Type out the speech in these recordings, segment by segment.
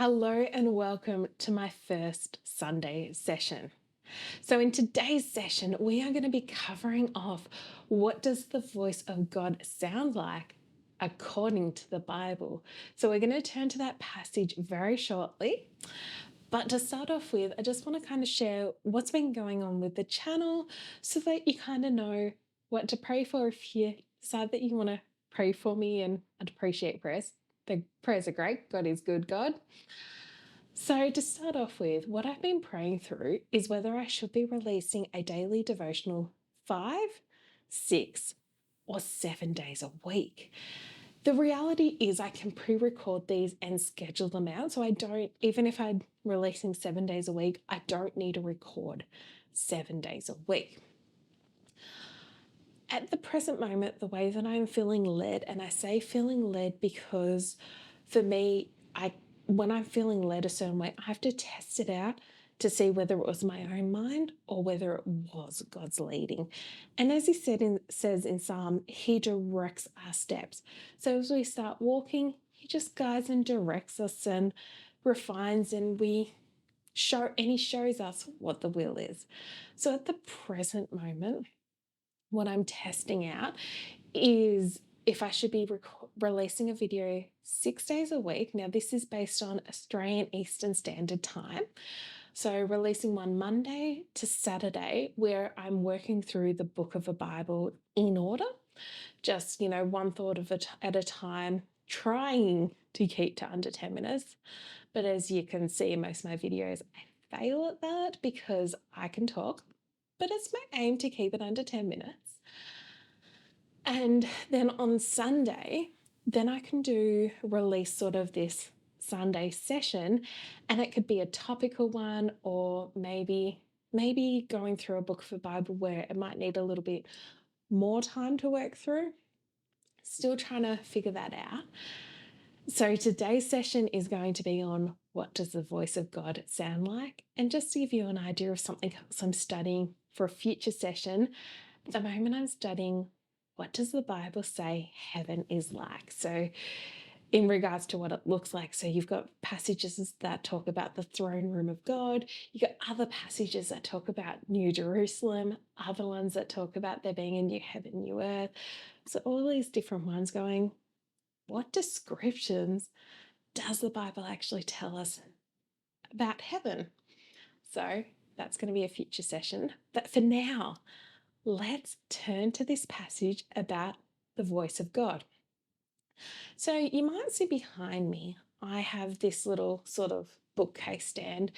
Hello and welcome to my first Sunday session. So in today's session, we are going to be covering off what does the voice of God sound like according to the Bible. So we're going to turn to that passage very shortly. But to start off with, I just want to kind of share what's been going on with the channel so that you kind of know what to pray for if you decide that you want to pray for me, and I'd appreciate prayers. The prayers are great. God is good, God. So, to start off with, what I've been praying through is whether I should be releasing a daily devotional 5, 6, or 7 days a week. The reality is, I can pre record these and schedule them out. So, I don't, even if I'm releasing 7 days a week, I don't need to record 7 days a week. At the present moment, the way that I'm feeling led, and I say feeling led because for me, when I'm feeling led a certain way, I have to test it out to see whether it was my own mind or whether it was God's leading. And as he says in Psalm, he directs our steps. So as we start walking, he just guides and directs us and refines, and he shows us what the will is. So at the present moment, what I'm testing out is if I should be releasing a video 6 days a week. Now, this is based on Australian Eastern Standard Time. So, releasing one Monday to Saturday, where I'm working through the book of the Bible in order, just, one thought at a time, trying to keep to under 10 minutes. But as you can see in most of my videos, I fail at that because I can talk, but it's my aim to keep it under 10 minutes. And then on Sunday, then I can release sort of this Sunday session, and it could be a topical one, or maybe going through a book of the Bible where it might need a little bit more time to work through. Still trying to figure that out. So today's session is going to be on what does the voice of God sound like? And just to give you an idea of something else I'm studying for a future session, at the moment I'm studying what does the Bible say heaven is like? So in regards to what it looks like. So you've got passages that talk about the throne room of God. You've got other passages that talk about New Jerusalem, other ones that talk about there being a new heaven, new earth. So all these different ones going, what descriptions does the Bible actually tell us about heaven? So that's going to be a future session. But for now, let's turn to this passage about the voice of God. So you might see behind me, I have this little sort of bookcase stand,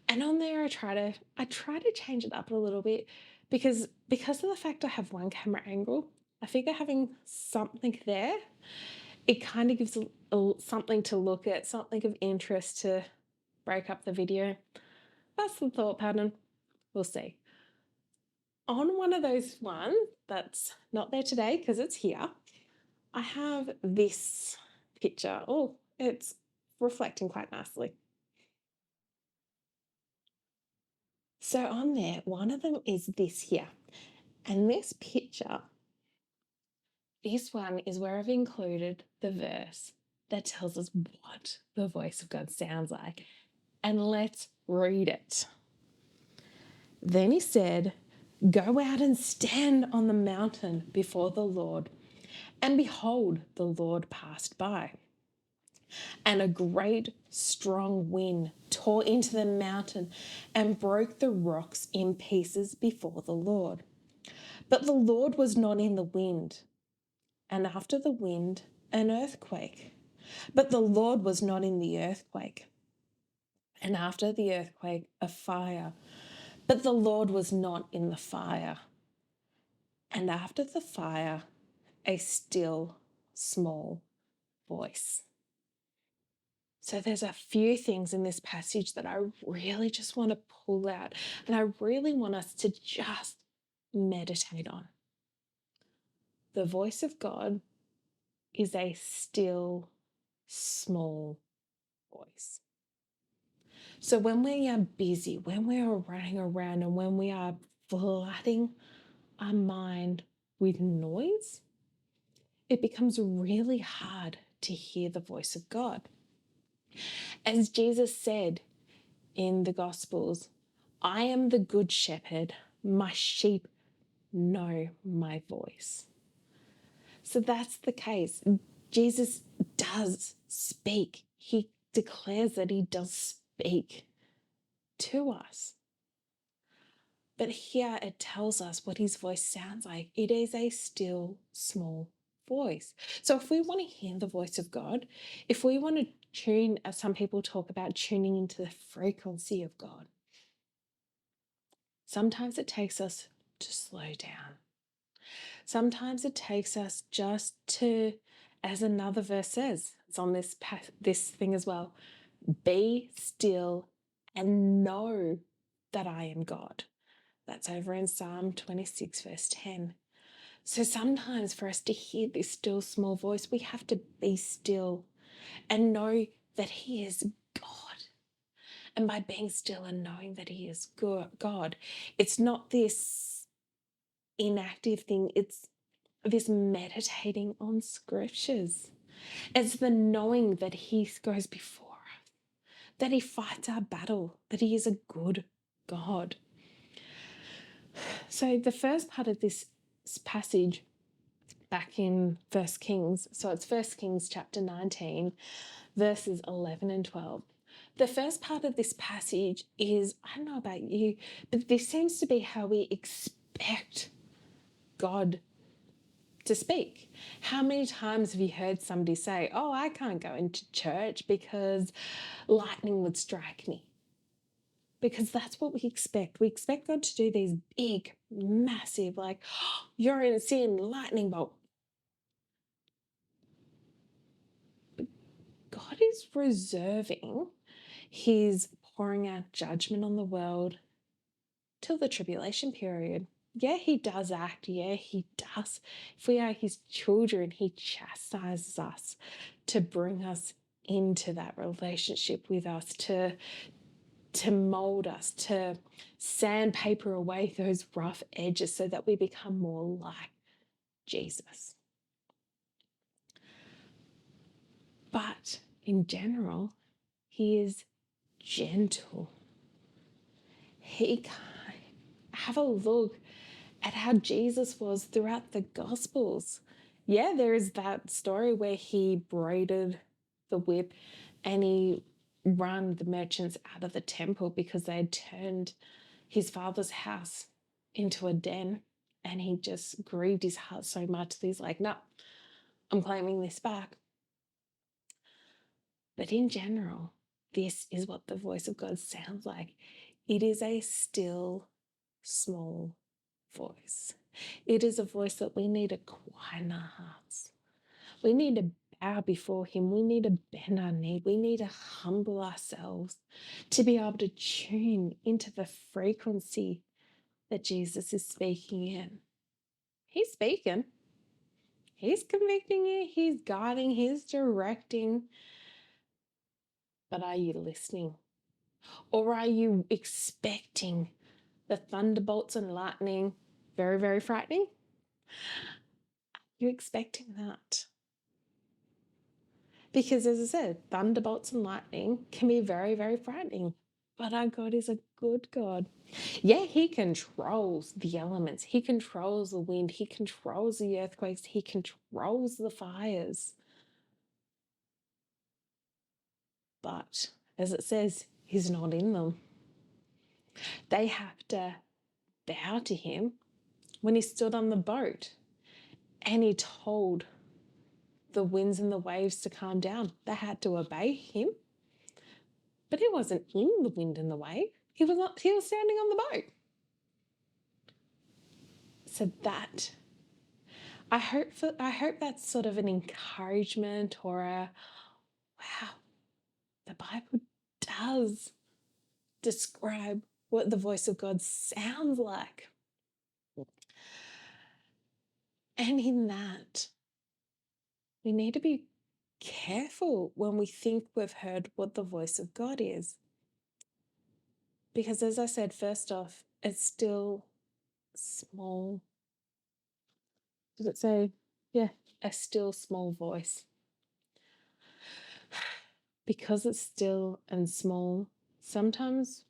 and on there I try to change it up a little bit because of the fact I have one camera angle. I figure having something there, it kind of gives something to look at, something of interest to break up the video. That's the thought pattern. We'll see. On one of those ones that's not there today because it's here, I have this picture. Oh, it's reflecting quite nicely. So on there, one of them is this here. And this picture, this one is where I've included the verse that tells us what the voice of God sounds like. And let's read it. Then he said, "Go out and stand on the mountain before the Lord. And behold, the Lord passed by. And a great strong wind tore into the mountain and broke the rocks in pieces before the Lord. But the Lord was not in the wind. And after the wind, an earthquake. But the Lord was not in the earthquake. And after the earthquake, a fire. But the Lord was not in the fire. And after the fire, a still small voice." So there's a few things in this passage that I really just want to pull out, and I really want us to just meditate on. The voice of God is a still small voice. So when we are busy, when we are running around, and when we are flooding our mind with noise, it becomes really hard to hear the voice of God. As Jesus said in the Gospels, I am the good shepherd, my sheep know my voice. So that's the case. Jesus does speak. He declares that he does speak to us. But here it tells us what his voice sounds like. It is a still, small voice. So if we want to hear the voice of God, if we want to tune, as some people talk about, tuning into the frequency of God, sometimes it takes us to slow down. Sometimes it takes us just to, as another verse says, it's on this thing as well, be still and know that I am God. That's over in Psalm 26, verse 10. So sometimes for us to hear this still small voice, we have to be still and know that he is God. And by being still and knowing that he is God, it's not this inactive thing, it's this meditating on scriptures. It's the knowing that he goes before us, that he fights our battle, that he is a good God. So the first part of this passage back in 1 Kings, so it's 1 Kings chapter 19, verses 11 and 12. The first part of this passage is, I don't know about you, but this seems to be how we expect God to speak. How many times have you heard somebody say, oh, I can't go into church because lightning would strike me? Because that's what we expect. We expect God to do these big, massive, like, oh, you're in sin, lightning bolt. But God is reserving his pouring out judgment on the world till the tribulation period. Yeah, he does act. Yeah, he does. If we are his children, he chastises us to bring us into that relationship with us, to mold us, to sandpaper away those rough edges so that we become more like Jesus. But in general, he is gentle. He can have a look at how Jesus was throughout the Gospels. Yeah, there is that story where he braided the whip and he ran the merchants out of the temple because they had turned his father's house into a den, and he just grieved his heart so much that he's like, no, I'm claiming this back. But in general, this is what the voice of God sounds like. It is a still, small voice. It is a voice that we need to quieten our hearts. We need to bow before him. We need to bend our knee. We need to humble ourselves to be able to tune into the frequency that Jesus is speaking in. He's speaking. He's convicting you. He's guiding. He's directing. But are you listening? Or are you expecting the thunderbolts and lightning? Very, very frightening. You're expecting that. Because as I said, thunderbolts and lightning can be very, very frightening. But our God is a good God. Yeah, he controls the elements. He controls the wind. He controls the earthquakes. He controls the fires. But as it says, he's not in them. They have to bow to him when he stood on the boat and he told the winds and the waves to calm down. They had to obey him. But he wasn't in the wind and the wave. He was standing on the boat. So that, I hope that's sort of an encouragement or a, wow, the Bible does describe what the voice of God sounds like. And in that, we need to be careful when we think we've heard what the voice of God is. Because as I said, first off, it's still small. Does it say? Yeah, a still small voice. because it's still and small, sometimes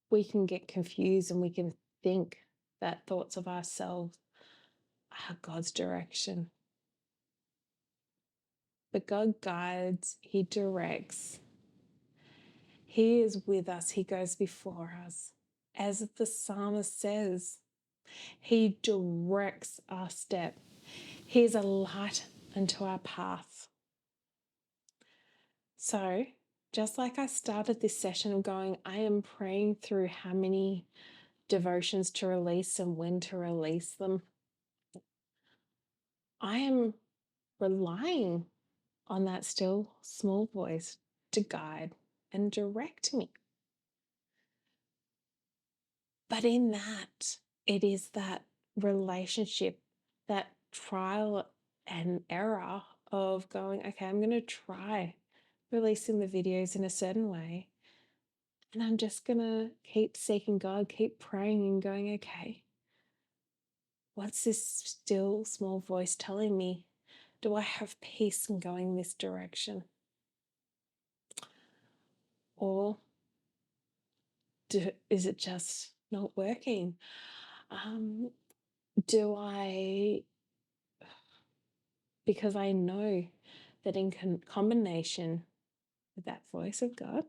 we can get confused and we can think that thoughts of ourselves are God's direction. But God guides, He directs, He is with us, He goes before us. As the psalmist says, He directs our step. He is a light unto our path. So, just like I started this session going, I am praying through how many devotions to release and when to release them. I am relying on that still small voice to guide and direct me. But in that, it is that relationship, that trial and error of going, okay, I'm going to try releasing the videos in a certain way. And I'm just going to keep seeking God, keep praying and going, okay, what's this still small voice telling me? Do I have peace in going this direction? Or is it just not working? Do I, because I know that in combination with that voice of God,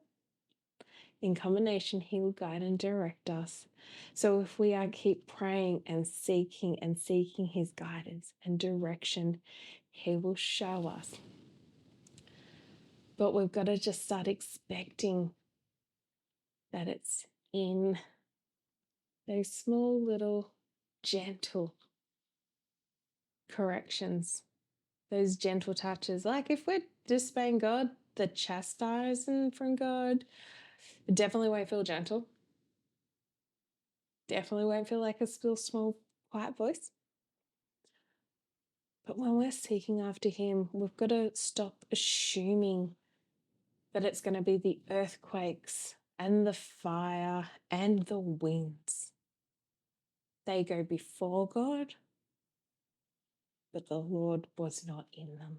in combination, He will guide and direct us. So if we are keep praying and seeking His guidance and direction, He will show us. But we've got to just start expecting that it's in those small little gentle corrections, those gentle touches. Like if we're disobeying God, the chastising from God, it definitely won't feel gentle. Definitely won't feel like a still small quiet voice. But when we're seeking after Him, we've got to stop assuming that it's going to be the earthquakes and the fire and the winds. They go before God, but the Lord was not in them.